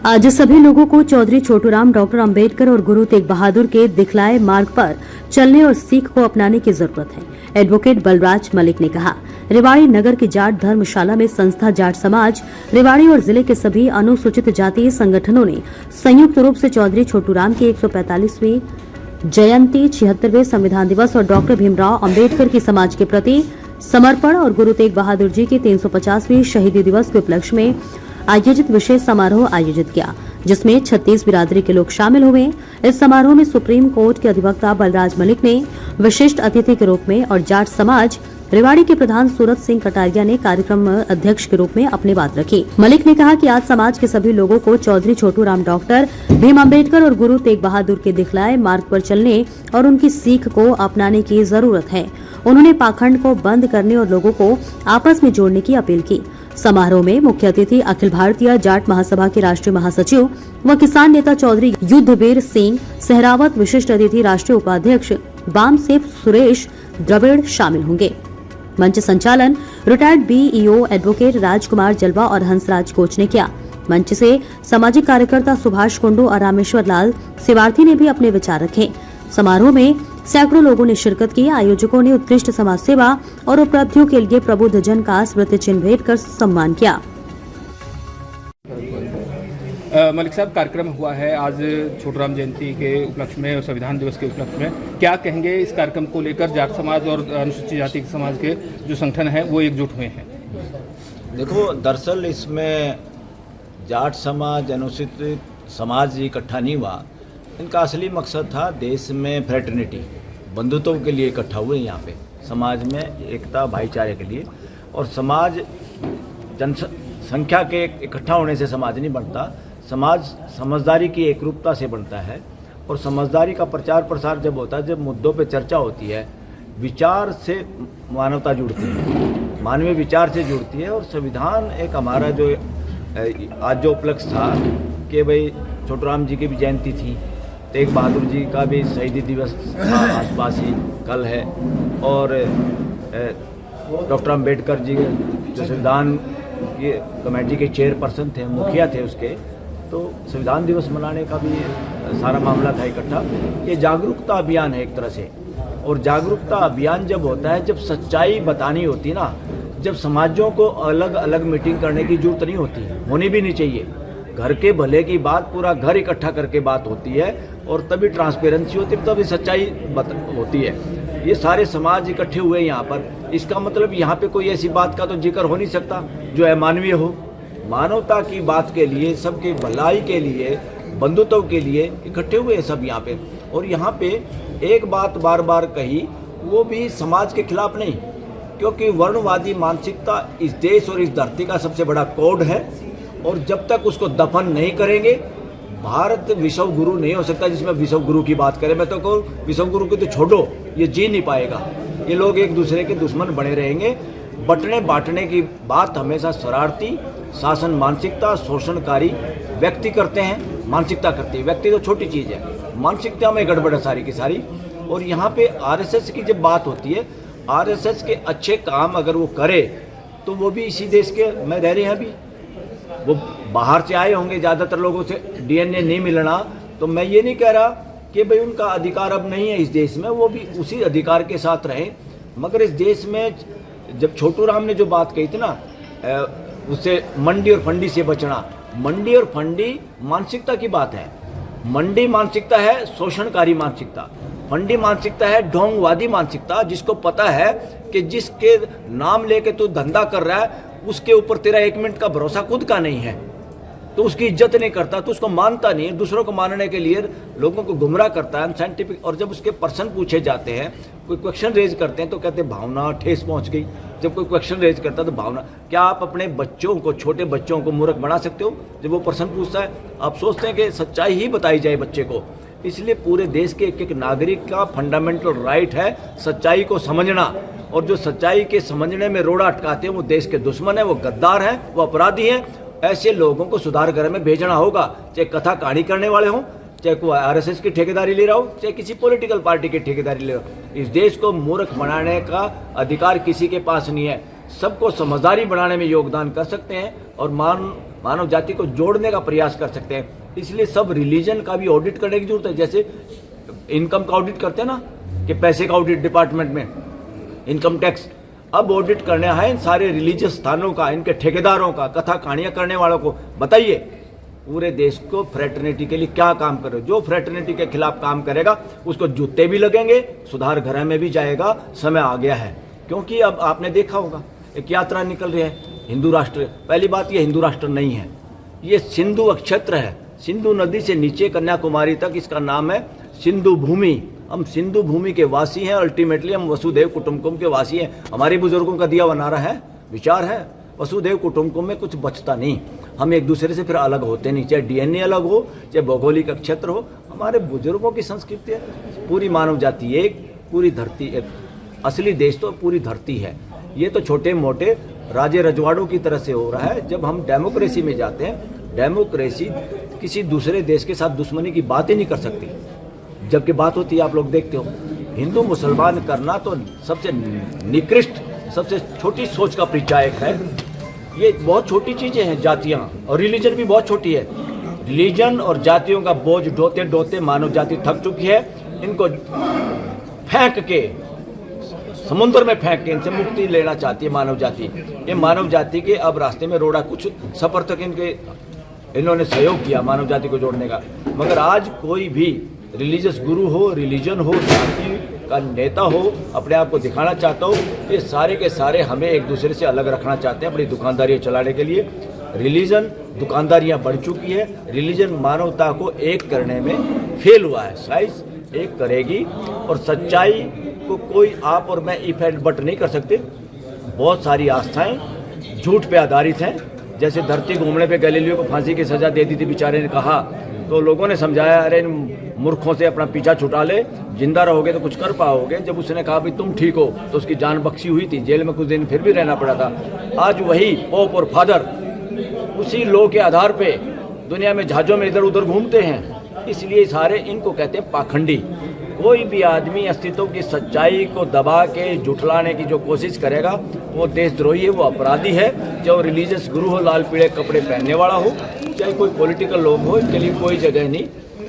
आज सभी लोगों को चौधरी छोटूराम, डॉक्टर अंबेडकर और गुरु तेग बहादुर के दिखलाए मार्ग पर चलने और सीख को अपनाने की जरूरत है। एडवोकेट बलराज मलिक ने कहा। रेवाड़ी नगर की जाट धर्मशाला में संस्था जाट समाज रेवाड़ी और जिले के सभी अनुसूचित जातीय संगठनों ने संयुक्त रूप से चौधरी छोटूराम की 145वीं जयंती, 76वें संविधान दिवस और डॉक्टर भीमराव अंबेडकर की समाज के प्रति समर्पण और गुरु तेग बहादुर जी की 350वीं शहीदी दिवस के उपलक्ष्य में आयोजित विशेष समारोह आयोजित किया, जिसमें 36 बिरादरी के लोग शामिल हुए। इस समारोह में सुप्रीम कोर्ट के अधिवक्ता बलराज मलिक ने विशिष्ट अतिथि के रूप में और जाट समाज रेवाड़ी के प्रधान सूरत सिंह कटारिया ने कार्यक्रम अध्यक्ष के रूप में अपनी बात रखी। मलिक ने कहा कि आज समाज के सभी लोगों को चौधरी छोटूराम, डॉक्टर भीम अम्बेडकर और गुरु तेग बहादुर के दिखलाए मार्ग पर चलने और उनकी सीख को अपनाने की जरूरत है। उन्होंने पाखंड को बंद करने और लोगों को आपस में जोड़ने की अपील की। समारोह में मुख्य अतिथि अखिल भारतीय जाट महासभा के राष्ट्रीय महासचिव व किसान नेता चौधरी युद्धवीर सिंह सहरावत, विशिष्ट अतिथि राष्ट्रीय उपाध्यक्ष बामसेफ सुरेश द्रविड़ शामिल होंगे। मंच संचालन रिटायर्ड बीईओ एडवोकेट राजकुमार जलवा और हंसराज कोच ने किया। मंच से सामाजिक कार्यकर्ता सुभाष कुंडू और रामेश्वर लाल सेवार्थी ने भी अपने विचार रखे। समारोह में सैकड़ों लोगों ने शिरकत की। आयोजकों ने उत्कृष्ट समाज सेवा और उपलब्धियों के लिए प्रबुद्ध जन का स्मृति चिन्ह भेंट कर सम्मान किया। मलिक साहब, कार्यक्रम हुआ है आज छोटूराम जयंती के उपलक्ष्य में और संविधान दिवस के उपलक्ष्य में, क्या कहेंगे इस कार्यक्रम को लेकर? जाट समाज और अनुसूचित जाति समाज के जो संगठन है वो एकजुट हुए हैं। देखो, दरअसल इसमें जाट समाज, अनुसूचित समाज इकट्ठा नहीं हुआ। इनका असली मकसद था देश में फ्रेटर्निटी, बंधुत्व के लिए इकट्ठा हुए यहाँ पे, समाज में एकता, भाईचारे के लिए। और समाज जनसंख्या के इकट्ठा होने से समाज नहीं बनता, समाज समझदारी की एकरूपता से बनता है। और समझदारी का प्रचार प्रसार जब होता है, जब मुद्दों पे चर्चा होती है, विचार से मानवता जुड़ती है, मानवीय विचार से जुड़ती है। और संविधान एक हमारा जो आज जो उपलक्ष्य था कि भाई छोटूराम जी की भी जयंती थी, तेग बहादुर जी का भी शहीदी दिवस आसपास ही कल है, और डॉक्टर अंबेडकर जी जो संविधान की कमेटी के चेयरपर्सन थे, मुखिया थे उसके, तो संविधान दिवस मनाने का भी सारा मामला था इकट्ठा। ये जागरूकता अभियान है एक तरह से। और जागरूकता अभियान जब होता है, जब सच्चाई बतानी होती ना, जब समाजों को अलग अलग मीटिंग करने की जरूरत नहीं होती, होनी भी नहीं चाहिए। घर के भले की बात पूरा घर इकट्ठा करके बात होती है, और तभी ट्रांसपेरेंसी होती है, तभी सच्चाई होती है। ये सारे समाज इकट्ठे हुए यहाँ पर, इसका मतलब यहाँ पे कोई ऐसी बात का तो जिक्र हो नहीं सकता जो अमानवीय हो। मानवता की बात के लिए, सबके भलाई के लिए, बंधुत्व के लिए इकट्ठे हुए हैं सब यहाँ पे। और यहाँ पे एक बात बार बार कही, वो भी समाज के खिलाफ नहीं, क्योंकि वर्णवादी मानसिकता इस देश और इस धरती का सबसे बड़ा कोड है। और जब तक उसको दफन नहीं करेंगे, भारत विश्व गुरु नहीं हो सकता। जिसमें विश्व गुरु की बात करें, मैं तो कहूँ विश्व गुरु को तो छोड़ो, ये जी नहीं पाएगा। ये लोग एक दूसरे के दुश्मन बने रहेंगे। बटने बांटने की बात हमेशा शरारती शासन मानसिकता, शोषणकारी व्यक्ति करते हैं, मानसिकता करती है। व्यक्ति तो छोटी चीज़ है, मानसिकता में गड़बड़ है सारी की सारी। और यहाँ पे आरएसएस की जब बात होती है, आरएसएस के अच्छे काम अगर वो करे तो वो भी इसी देश के में रह रहे हैं। अभी वो बाहर से आए होंगे, ज़्यादातर लोगों से डीएनए नहीं मिलना, तो मैं ये नहीं कह रहा कि भाई उनका अधिकार अब नहीं है इस देश में, वो भी उसी अधिकार के साथ रहें। मगर इस देश में जब छोटूराम ने जो बात कही थी ना, उससे मंडी और फंडी से बचना, मंडी और फंडी मानसिकता की बात है। मंडी मानसिकता है शोषणकारी मानसिकता, फंडी मानसिकता है ढोंगवादी मानसिकता, जिसको पता है कि जिसके नाम लेके तू धंधा कर रहा है उसके ऊपर तेरा 1 मिनट का भरोसा खुद का नहीं है, तो उसकी इज्जत नहीं करता, तो उसको मानता नहीं है, दूसरों को मानने के लिए लोगों को गुमराह करता है, अनसाइंटिफिक। और जब उसके पर्सन पूछे जाते हैं, कोई क्वेश्चन रेज करते हैं, तो कहते हैं भावना ठेस पहुंच गई। जब कोई क्वेश्चन रेज करता है तो भावना, क्या आप अपने बच्चों को, छोटे बच्चों को मूर्ख बना सकते हो? जब वो पर्सन पूछता है, आप सोचते हैं कि सच्चाई ही बताई जाए बच्चे को। इसलिए पूरे देश के एक एक नागरिक का फंडामेंटल राइट है सच्चाई को समझना। और जो सच्चाई के समझने में रोड़ा अटकाते हैं वो देश के दुश्मन है, वो गद्दार हैं, वो अपराधी हैं। ऐसे लोगों को सुधार घर में भेजना होगा, चाहे कथा कहानी करने वाले हों, चाहे कोई आरएसएस की ठेकेदारी ले रहा हो, चाहे किसी पॉलिटिकल पार्टी की ठेकेदारी ले रहा हो। इस देश को मूर्ख बनाने का अधिकार किसी के पास नहीं है। सबको समझदारी बनाने में योगदान कर सकते हैं। और मानव जाति को जोड़ने का प्रयास कर सकते हैं। इसलिए सब रिलीजन का भी ऑडिट करने की जरूरत है। जैसे इनकम का ऑडिट करते हैं ना, कि पैसे का ऑडिट डिपार्टमेंट में, इनकम टैक्स, अब ऑडिट करने है इन सारे रिलीजियस स्थानों का, इनके ठेकेदारों का, कथा कहानियां करने वालों को। बताइए पूरे देश को फ्रेटर्निटी के लिए क्या काम कर रहे हो। जो फ्रेटर्निटी के खिलाफ काम करेगा उसको जूते भी लगेंगे, सुधार घर में भी जाएगा। समय आ गया है, क्योंकि अब आपने देखा होगा एक यात्रा निकल रही है हिंदू राष्ट्र। पहली बात, ये हिंदू राष्ट्र नहीं है, ये सिंधु अक्षेत्र है। सिंधु नदी से नीचे कन्याकुमारी तक इसका नाम है सिंधु भूमि। हम सिंधु भूमि के वासी हैं, अल्टीमेटली हम वसुधैव कुटुंबकम के वासी हैं। हमारे बुजुर्गों का दिया बना रहा है विचार है, वसुधैव कुटुंबकम में कुछ बचता नहीं। हम एक दूसरे से फिर अलग होते नहीं, चाहे डीएनए अलग हो, चाहे भौगोलिक क्षेत्र हो। हमारे बुजुर्गों की संस्कृति है, पूरी मानव जाति एक, पूरी धरती एक। असली देश तो पूरी धरती है। ये तो छोटे मोटे राजे रजवाड़ों की तरह से हो रहा है। जब हम डेमोक्रेसी में जाते हैं, डेमोक्रेसी किसी दूसरे देश के साथ दुश्मनी की बात ही नहीं कर सकती। जबकि बात होती है, आप लोग देखते हो, हिंदू मुसलमान करना तो सबसे निकृष्ट, सबसे छोटी सोच का परिचायक है। ये बहुत छोटी चीजें हैं जातियां, और रिलीजन भी बहुत छोटी है। रिलीजन और जातियों का बोझ ढोते ढोते मानव जाति थक चुकी है। इनको फेंक के समुद्र में फेंक के इनसे मुक्ति लेना चाहती है मानव जाति। ये मानव जाति के अब रास्ते में रोड़ा, कुछ सफर तक इन्होंने सहयोग किया मानव जाति को जोड़ने का। मगर आज कोई भी रिलीजियस गुरु हो, रिलीजन हो, जाति का नेता हो, अपने आप को दिखाना चाहता हो, ये सारे के सारे हमें एक दूसरे से अलग रखना चाहते हैं अपनी दुकानदारियां चलाने के लिए। रिलीजन दुकानदारियां बढ़ चुकी है। रिलीजन मानवता को एक करने में फेल हुआ है। साइंस एक करेगी और सच्चाई को कोई आप और मैं इफ एंड बट नहीं कर सकते। बहुत सारी आस्थाएं झूठ पे आधारित हैं। जैसे धरती घूमने पे गैलीलियो को फांसी की सजा दे दी थी, बेचारे ने कहा, तो लोगों ने समझाया, अरे इन मूर्खों से अपना पीछा छुटा ले, जिंदा रहोगे तो कुछ कर पाओगे। जब उसने कहा भाई तुम ठीक हो, तो उसकी जान बख्शी हुई थी, जेल में कुछ दिन फिर भी रहना पड़ा था। आज वही पोप और फादर उसी लॉ के आधार पे दुनिया में जहाजों में इधर उधर घूमते हैं। इसलिए सारे इनको कहते हैं पाखंडी। कोई भी आदमी अस्तित्व की सच्चाई को दबा के जुटलाने की जो कोशिश करेगा वो देशद्रोही है, वो अपराधी है। चाहे रिलीजियस गुरु हो, लाल पीले कपड़े पहनने वाला हो, चाहे कोई पॉलिटिकल लोग हो, इनके लिए कोई जगह नहीं।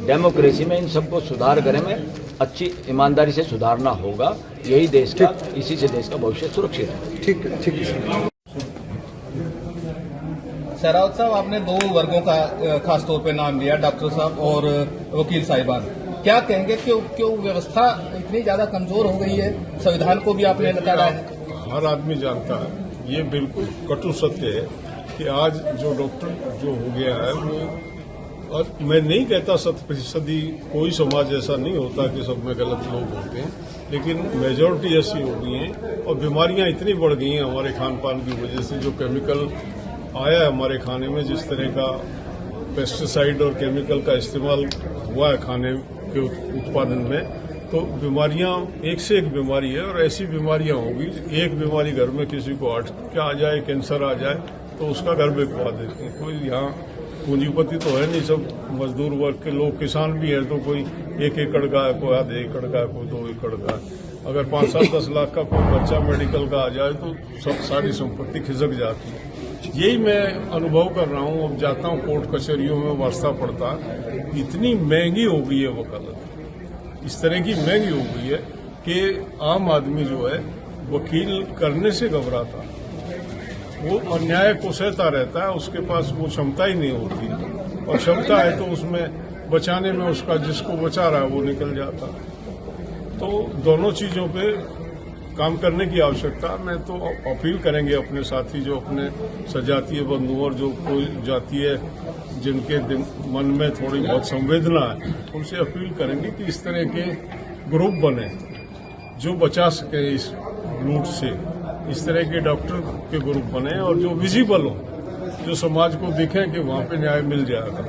डेमोक्रेसी में इन सबको सुधार करने में अच्छी ईमानदारी से सुधारना होगा। यही देश का, इसी से देश का भविष्य सुरक्षित है। ठीक है, ठीक है। शहरावत साहब, आपने दो वर्गों का खास तौर पे नाम लिया, डॉक्टर साहब और वकील साहिबान। क्या कहेंगे, क्यों व्यवस्था इतनी ज्यादा कमजोर हो गई है? संविधान को भी आपने नकारा है। हर आदमी जानता है, ये बिल्कुल कटु सत्य है कि आज जो डॉक्टर जो हो गया है वो, और मैं नहीं कहता 100% कोई समाज ऐसा नहीं होता कि सब में गलत लोग होते हैं, लेकिन मेजॉरिटी ऐसी हो गई है। और बीमारियां इतनी बढ़ गई हैं हमारे खान पान की वजह से। जो केमिकल आया है हमारे खाने में, जिस तरह का पेस्टिसाइड और केमिकल का इस्तेमाल हुआ है खाने के उत्पादन में, तो बीमारियां एक से एक बीमारी है। और ऐसी बीमारियां होगी, एक बीमारी घर में किसी को हार्ट क्या आ जाए, कैंसर आ जाए, तो उसका घर बेकवा देते हैं। कोई यहाँ पूंजीपति तो है नहीं, सब मजदूर वर्ग के लोग, किसान भी है, तो कोई 1 एकड़ का है, कोई आधे एकड़ का है, कोई 2 एकड़ का है। अगर 5-7-10 लाख का कोई बच्चा मेडिकल का आ जाए तो सब सारी संपत्ति खिसक जाती है। यही मैं अनुभव कर रहा हूँ। अब जाता हूँ कोर्ट कचहरियों में, वास्ता पड़ता, इतनी महंगी हो गई है वकालत, इस तरह की महंगी हो गई है कि आम आदमी जो है वकील करने से घबराता, वो अन्याय को सहता रहता है। उसके पास वो क्षमता ही नहीं होती, और क्षमता है तो उसमें बचाने में उसका जिसको बचा रहा है वो निकल जाता। तो दोनों चीजों पे काम करने की आवश्यकता। मैं तो अपील करेंगे अपने साथी जो अपने सजातीय बंधु और जो कोई जाति है जिनके मन में थोड़ी बहुत संवेदना है, उनसे अपील करेंगे कि इस तरह के ग्रुप बने जो बचा सके इस लूट से। इस तरह के डॉक्टर के ग्रुप बने और जो विजिबल हो, जो समाज को दिखे कि वहाँ पे न्याय मिल जाएगा,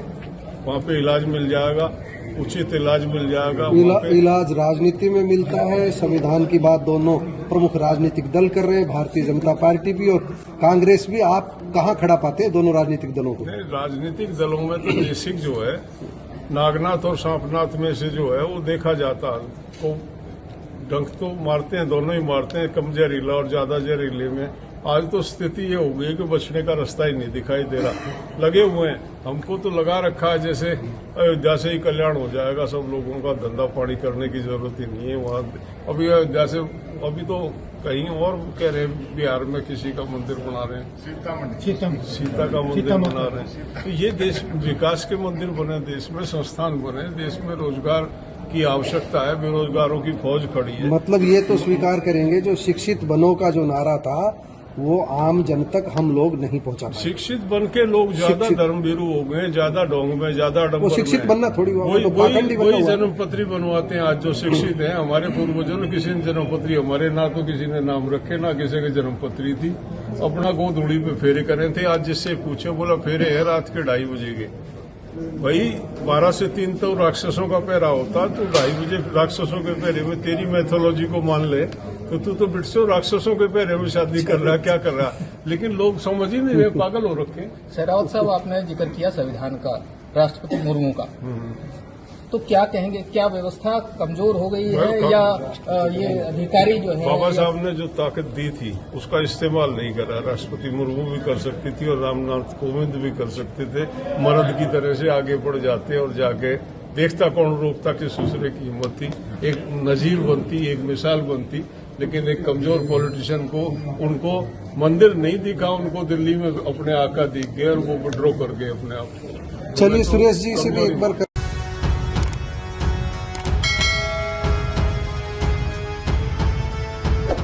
वहाँ पे इलाज मिल जाएगा, उचित इलाज मिल जाएगा। इलाज राजनीति में मिलता है। संविधान की बात दोनों प्रमुख राजनीतिक दल कर रहे हैं, भारतीय जनता पार्टी भी और कांग्रेस भी। आप कहाँ खड़ा पाते हैं दोनों राजनीतिक दलों को? राजनीतिक दलों में तो बेसिक जो है नागनाथ और सांपनाथ में से जो है वो देखा जाता है। तो डंक तो मारते हैं, दोनों ही मारते हैं, कम जहरीला और ज्यादा जहरीले में आज तो स्थिति ये हो गई कि बचने का रास्ता ही नहीं दिखाई दे रहा। लगे हुए हैं, हमको तो लगा रखा है जैसे अयोध्या से ही कल्याण हो जाएगा, सब लोगों का धंधा पानी करने की जरूरत ही नहीं है। वहाँ अभी अयोध्या से अभी तो कहीं और कह रहे हैं बिहार में किसी का मंदिर बना रहे हैं, सीता का मंदिर बना रहे हैं। तो ये देश विकास के मंदिर बने, देश में संस्थान बने, देश में रोजगार की आवश्यकता है, बेरोजगारों की फौज खड़ी है। मतलब ये तो स्वीकार करेंगे जो शिक्षित बनो का जो नारा था वो आम जन तक हम लोग नहीं पहुंचा पाए। शिक्षित बन के लोग ज्यादा शिक्षित- धर्मभीरू हो गए, ज्यादा ढोंग में, ज्यादा वो डंबर शिक्षित में। बनना थोड़ी हुआ, वो तो पाखंडी बनना वही हुआ। जन्मपत्री बनवाते हैं आज जो शिक्षित हैं। हमारे पूर्वजों ने किसी ने जन्मपत्री, हमारे ना तो किसी ने नाम रखे ना किसी की जन्मपत्री थी, अपना गोधूड़ी पे फेरे करे थे। आज जिससे पूछे बोला फेरे है रात के 2:30 बजे के। भाई 12 से 3 तो राक्षसों का पहरा होता, तो 2:30 बजे राक्षसों के पहरे में तेरी मैथोलॉजी को मान ले तो तू तो बिट्सो राक्षसों के पहरे में शादी कर रहा है, क्या कर रहा है। लेकिन लोग समझ ही नहीं रहे, पागल हो रखे। शेरावत साहब, आपने जिक्र किया संविधान का, राष्ट्रपति मुर्मू का, तो क्या कहेंगे, क्या व्यवस्था कमजोर हो गई है या ये अधिकारी जो है बाबा साहब ने जो ताकत दी थी उसका इस्तेमाल नहीं करा। राष्ट्रपति मुर्मू भी कर सकती थी और रामनाथ कोविंद भी कर सकते थे, मर्द की तरह से आगे बढ़ जाते और जाके देखता कौन रोकता, किस दूसरे की हिम्मत थी, एक नजीर बनती, एक मिसाल बनती। लेकिन एक कमजोर पॉलिटिशियन को उनको मंदिर नहीं दिखा, उनको दिल्ली में अपने आका दिख गए और वो विड्रॉ कर गए अपने आप। चलिए सुरेश जी से भी एक बार